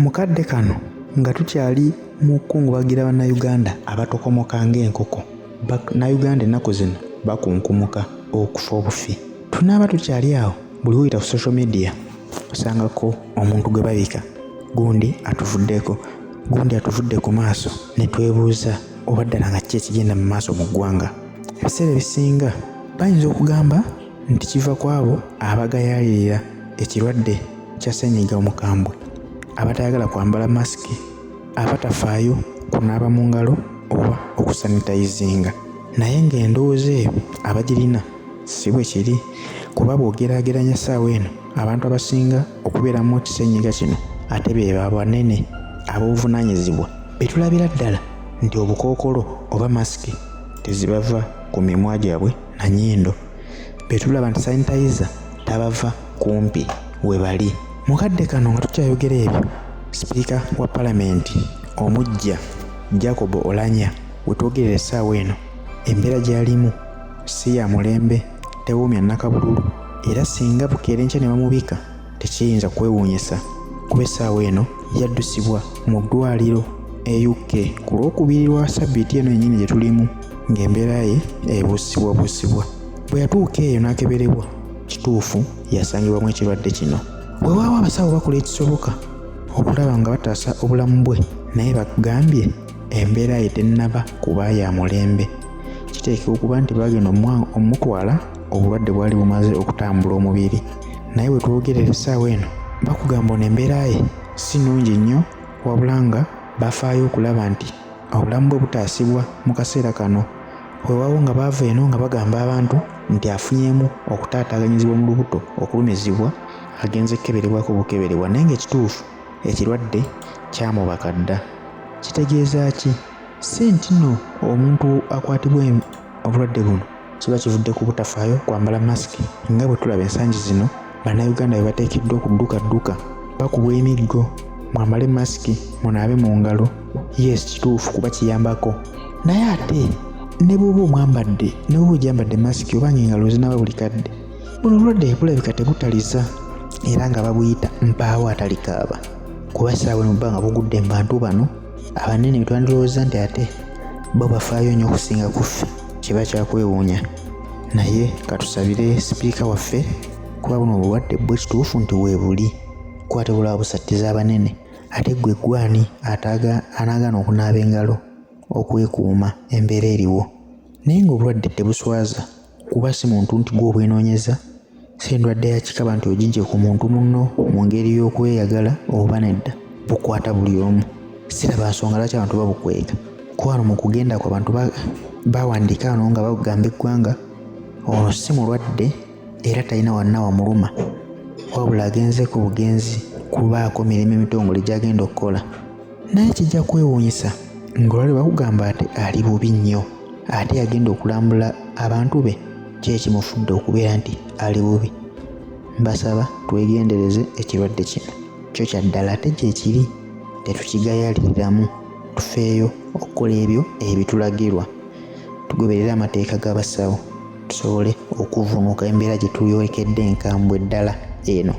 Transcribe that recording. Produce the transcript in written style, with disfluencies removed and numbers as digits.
Mukadde kano nga tukyali mu kukungubagira bannayuganda abatokomoka ng'enkoko. Bannayuganda ennaku zino bakunkumuka okufa obufi. Tunaaba tukyali awo buli wuyita ku social media osangako omuntu gwe babika gundi atuvuddeko, gundi atuvudde ku maaso ne twebuuza oba ddala nga kiki ekigenda mu maaso mu ggwanga. Ebiseera ebisinga bayinza okugamba nti kiva ku abo abagayaalirira ekirwadde kya ssennyiga omukambwe, abatayagala kwambala masiki, abatafaayo kunaaba mu ngalo oba okusanitayizinga. Naye ng'endowooza eyo abagirina si bwe kiri, kuba bw'ogeraageranya essaawa eno abantu abasinga okubeeramu ekisenyiga kino ate be banene ab'obuvunaanyizibwa be tulabira ddala nti obukookolo oba masiki tezibava ku mimwa gyabwe na nnyindo, be tulaba nti sanitayiza tabava kumpi we bali. Mukadde kano nga tukyayogera ebyo, sipiika wa palamenti omuggya Jacob Oulanyah we twogerera essaawa eno embeera gy'alimu si ya mulembe, tewoomya nnakabululu, era singa bukeera enkya ne bamubika tekiyinza kwewuunyisa kuba essaawa eno yaddusibwa mu ddwaliro e UK ku lwokubiri lwa ssabbiiti eno yennyini gye tulimu ng'embeera ye ebuusibwabuusibwa. Bwe yatuuka eyo n'akeberebwa, kituufu yasangibwamu ekirwadde kino. Weewaawo abasawo bakola ekisoboka okulaba nga bataasa obulamu bwe, naye bagambye embeera ye tennaba kuba ya mulembe. Kiteekwa okuba nti baagenda omutwala obulwadde bwali bumaze okutambula omubiri, naye bwe twogerera essaawa eno bakugamba ono embeera ye si nnungi nnyo, wabula nga bafaayo okulaba nti obulamu bwe butaasibwa mu kaseera kano. Weewaawo nga baava eno nga bagamba abantu nti afunyeemu okutaataaganyizibwa mu lubuto okulumizibwa, agenze kukeberebwako bukeberebwa, naye ng'ekituufu ekirwadde kyamubaka dda. Kitegeeza ki? Si nti nno omuntu akwatibwa obulwadde buno kiba kivudde ku butafaayo kwambala masiki, nga bwe tulaba ensangi zino bannayuganda be bateekeddwa okuddukadduka bakubwa emiggo, mwambale masiki, munaabe mu ngalo. Yes, kituufu kuba kiyambako, naye ate ne bw'oba omwambadde, ne bw'oba ogyambadde masiki oba ng'engalo zinaaba buli kadde, buno obulwadde bulabika tebutaliza era nga babuyita mpaawo atalikaaba, kuba essaawa eno bba nga bugudde mu bantu bano abanene be twandilowooza nti ate bo bafaayo nnyo okusinga ku ffe, kiba kyakwewuunya. Naye katusabire sipiika waffe kuba buno obulwadde bwe kituufu nti weebuli kuba tebulaba busattiza abanene, ate ggwe gwani anaagaana okunaaba engalo okwekuuma embeera eriwo. Naye ng'obulwadde tebuswaza kuba si muntu nti gw'obwenoonyeza, si ndwadde ya kikaba nti ogijje ku muntu munno mu ngeri y'okweyagala oba nedda, bukwata buli omu. Siraba nsonga lwaki abantu babukwega, kuba wano mu kugenda kwe abantu bawandiika wano nga bagamba eggwanga ono si mulwadde era talina wonna wamuluma, wabula agenze ku bugenzi kubaako mirimu emitongole gy'agenda okukola. Naye kijja kwewuunyisa ng'olwali bakugamba ati ali bubi nnyo, ate yagenda okulambula abantu be ki ekimufudde okubeera nti ali bubi. Mbasaba twegendereze ekirwadde kino, kyo kya ddala ate gye kiri, tetukigayaaliriramu, tufeeyo okukola ebyo ebitulagirwa, tugoberere amateeka g'abasawo tusobole okuvvuunuka embeera gye tuyolekedde enkambwe ddala eno.